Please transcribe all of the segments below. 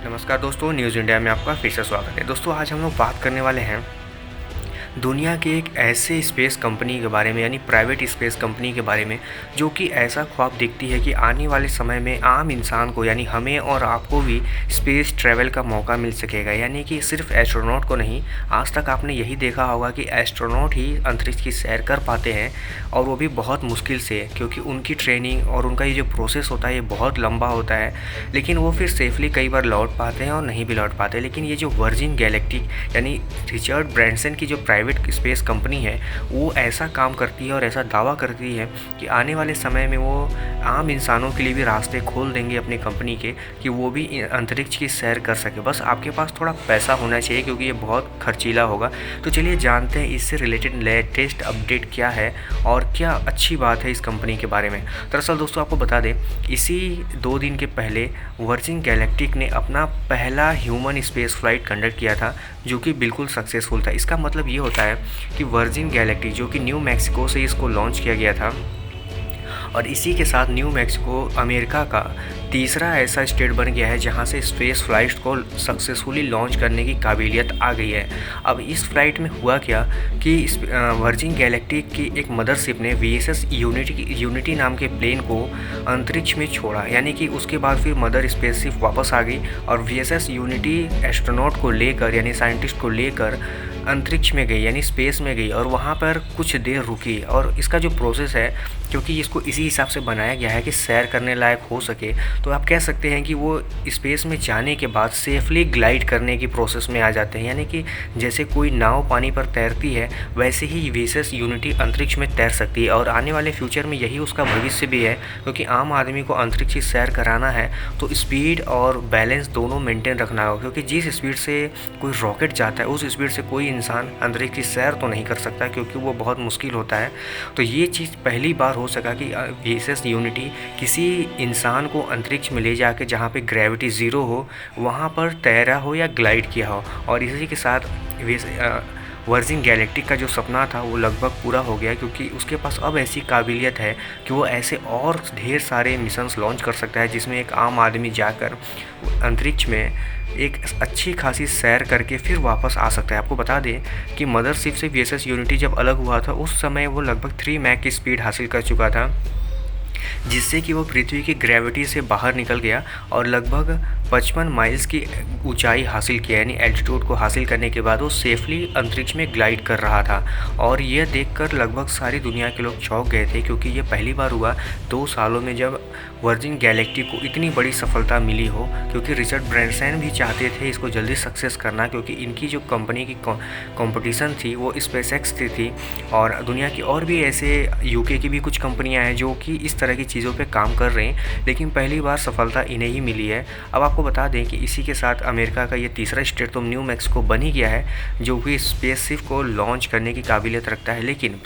नमस्कार दोस्तों, news India में आपका फिर से स्वागत है। दोस्तों, आज हम लोग बात करने वाले हैं दुनिया के एक ऐसे स्पेस कंपनी के बारे में, यानी प्राइवेट स्पेस कंपनी के बारे में, जो कि ऐसा ख्वाब देखती है कि आने वाले समय में आम इंसान को, यानी हमें और आपको भी स्पेस ट्रैवल का मौका मिल सकेगा। यानी कि सिर्फ एस्ट्रोनॉट को नहीं, आज तक आपने यही देखा होगा कि एस्ट्रोनॉट ही अंतरिक्ष की सैर कर पाते हैं, और वो भी बहुत मुश्किल से, क्योंकि उनकी ट्रेनिंग और उनका ये जो प्रोसेस होता है ये बहुत लंबा होता है। लेकिन वो फिर सेफली कई बार लौट पाते हैं और नहीं भी लौट पाते। लेकिन ये जो वर्जिन गैलेक्टिक यानी रिचर्ड ब्रैंसन की जो प्राइवेट स्पेस कंपनी है, वो ऐसा काम करती है और ऐसा दावा करती है कि आने वाले समय में वो आम इंसानों के लिए भी रास्ते खोल देंगे अपनी कंपनी के, कि वो भी अंतरिक्ष की सैर कर सके। बस आपके पास थोड़ा पैसा होना चाहिए, क्योंकि ये बहुत खर्चीला होगा। तो चलिए जानते हैं इससे रिलेटेड लेटेस्ट अपडेट क्या है और क्या अच्छी बात है इस कंपनी के बारे में। दरअसल दोस्तों, आपको बता दें, इसी 2 दिन के पहले वर्जिन गैलेक्टिक ने अपना पहला ह्यूमन स्पेस फ्लाइट कंडक्ट किया था, जो कि बिल्कुल सक्सेसफुल था। इसका मतलब ये होता है कि वर्जिन गैलेक्टिक, जो कि न्यू मैक्सिको से इसको लॉन्च किया गया था, और इसी के साथ न्यू मैक्सिको अमेरिका का तीसरा ऐसा स्टेट बन गया है जहां से स्पेस फ़्लाइट को सक्सेसफुली लॉन्च करने की काबिलियत आ गई है। अब इस फ्लाइट में हुआ क्या कि वर्जिन गैलेक्टिक की एक मदरशिप ने VSS यूनिटी नाम के प्लेन को अंतरिक्ष में छोड़ा, यानी कि उसके बाद फिर मदर स्पेसशिप वापस आ गई और VSS यूनिटी एस्ट्रोनॉट को लेकर, यानी साइंटिस्ट को लेकर अंतरिक्ष में गई, यानी स्पेस में गई, और वहाँ पर कुछ देर रुकी। और इसका जो प्रोसेस है, क्योंकि इसको इसी हिसाब से बनाया गया है कि सैर करने लायक हो सके, तो आप कह सकते हैं कि वो स्पेस में जाने के बाद सेफली ग्लाइड करने की प्रोसेस में आ जाते हैं। यानी कि जैसे कोई नाव पानी पर तैरती है, वैसे ही VSS यूनिटी अंतरिक्ष में तैर सकती है। और आने वाले फ्यूचर में यही उसका भविष्य भी है, क्योंकि आम आदमी को अंतरिक्ष की सैर कराना है तो स्पीड और बैलेंस दोनों मेंटेन रखना होगा, क्योंकि जिस स्पीड से कोई रॉकेट जाता है उस स्पीड से कोई इंसान अंतरिक्ष की सैर तो नहीं कर सकता, क्योंकि वो बहुत मुश्किल होता है। तो ये चीज़ पहली बार हो सका कि VSS यूनिटी किसी इंसान को अंतरिक्ष में ले जाके, जहाँ पे ग्रेविटी ज़ीरो हो, वहाँ पर तैरा हो या ग्लाइड किया हो। और इसी के साथ वर्जिन गैलेक्टिक का जो सपना था वो लगभग पूरा हो गया, क्योंकि उसके पास अब ऐसी काबिलियत है कि वो ऐसे और ढेर सारे मिशंस लॉन्च कर सकता है, जिसमें एक आम आदमी जाकर अंतरिक्ष में एक अच्छी खासी सैर करके फिर वापस आ सकता है। आपको बता दें कि मदरशिप से VSS यूनिटी जब अलग हुआ था, उस समय वो लगभग 3 मैक की स्पीड हासिल कर चुका था, जिससे कि वो पृथ्वी की ग्रेविटी से बाहर निकल गया और लगभग 55 माइल्स की ऊंचाई हासिल किया, यानी एल्टीट्यूड को हासिल करने के बाद वो सेफली अंतरिक्ष में ग्लाइड कर रहा था। और यह देखकर लगभग सारी दुनिया के लोग चौंक गए थे, क्योंकि ये पहली बार हुआ 2 सालों में जब वर्जिन गैलेक्टिक को इतनी बड़ी सफलता मिली हो। क्योंकि रिचर्ड ब्रैंसन भी चाहते थे इसको जल्दी सक्सेस करना, क्योंकि इनकी जो कंपनी की कंपटीशन थी वो SpaceX थी, और दुनिया की और भी ऐसे UK की भी कुछ कंपनियां हैं जो कि इस तरह की चीज़ों पे काम कर रहे हैं, लेकिन पहली बार सफलता इन्हें ही मिली है। अब आपको बता दें कि इसी के साथ अमेरिका का ये तीसरा स्टेट तो न्यू मैक्सिको बन ही गया है, जो कि स्पेसशिप को लॉन्च करने की काबिलियत रखता है। लेकिन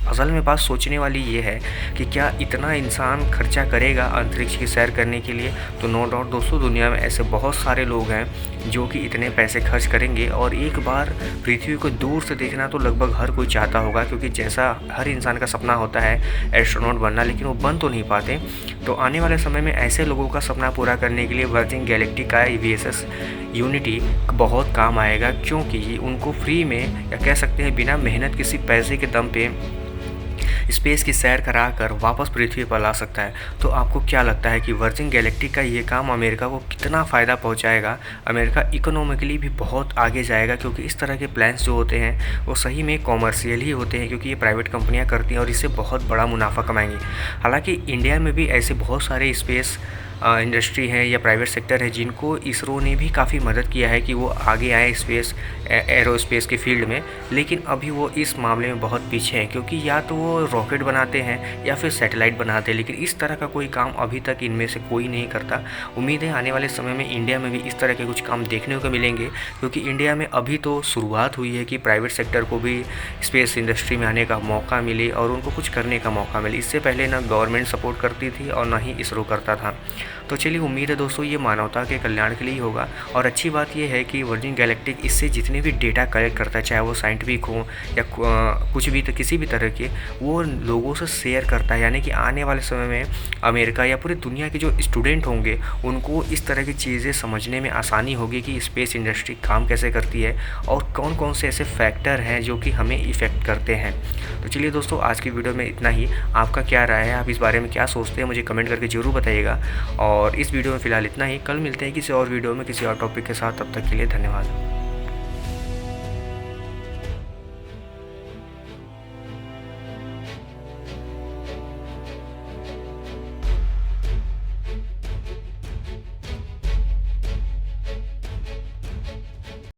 असल में बात सोचने वाली ये है कि क्या इतना इंसान खर्चा करेगा अंतरिक्ष की सैर करने के लिए? तो नो डाउट दोस्तों, दुनिया में ऐसे बहुत सारे लोग हैं जो कि इतने पैसे खर्च करेंगे, और एक बार पृथ्वी को दूर से देखना तो लगभग हर कोई चाहता होगा, क्योंकि जैसा हर इंसान का सपना होता है एस्ट्रोनॉट बनना, लेकिन वो बन तो नहीं पाते। तो आने वाले समय में ऐसे लोगों का सपना पूरा करने के लिए वर्जिन गैलेक्टिक का VSS यूनिटी बहुत काम आएगा, क्योंकि उनको फ्री में, या कह सकते हैं बिना मेहनत किसी पैसे के दम पे, स्पेस की सैर कराकर वापस पृथ्वी पर ला सकता है। तो आपको क्या लगता है कि वर्जिन गैलेक्टिक का ये काम अमेरिका को कितना फ़ायदा पहुंचाएगा? अमेरिका इकोनॉमिकली भी बहुत आगे जाएगा, क्योंकि इस तरह के प्लान्स जो होते हैं वो सही में कॉमर्शियल ही होते हैं, क्योंकि ये प्राइवेट कंपनियां करती हैं और इससे बहुत बड़ा मुनाफा कमाएंगी। हालांकि इंडिया में भी ऐसे बहुत सारे स्पेस इंडस्ट्री है या प्राइवेट सेक्टर है जिनको इसरो ने भी काफ़ी मदद किया है कि वो आगे आए स्पेस एरोस्पेस के फील्ड में, लेकिन अभी वो इस मामले में बहुत पीछे हैं, क्योंकि या तो वो रॉकेट बनाते हैं या फिर सैटेलाइट बनाते हैं, लेकिन इस तरह का कोई काम अभी तक इनमें से कोई नहीं करता। उम्मीद है आने वाले समय में इंडिया में भी इस तरह के कुछ काम देखने को मिलेंगे, क्योंकि इंडिया में अभी तो शुरुआत हुई है कि प्राइवेट सेक्टर को भी स्पेस इंडस्ट्री में आने का मौका मिले और उनको कुछ करने का मौका मिले। इससे पहले ना गवर्नमेंट सपोर्ट करती थी और ना ही इसरो करता था। तो चलिए उम्मीद है दोस्तों ये मानवता के कल्याण के लिए ही होगा। और अच्छी बात ये है कि वर्जिन गैलेक्टिक इससे जितने भी डेटा कलेक्ट करता है, चाहे वो साइंटिफिक हो या कुछ भी, तो किसी भी तरह के, वो लोगों से शेयर करता है। यानी कि आने वाले समय में अमेरिका या पूरी दुनिया के जो स्टूडेंट होंगे उनको इस तरह की चीज़ें समझने में आसानी होगी कि स्पेस इंडस्ट्री काम कैसे करती है और कौन कौन से ऐसे फैक्टर हैं जो कि हमें इफ़ेक्ट करते हैं। तो चलिए दोस्तों, आज की वीडियो में इतना ही। आपका क्या राय है, आप इस बारे में क्या सोचते हैं, मुझे कमेंट करके ज़रूर बताइएगा। और इस वीडियो में फ़िलहाल इतना ही। कल मिलते हैं किसी और वीडियो में किसी और टॉपिक के साथ। तब तक के लिए धन्यवाद।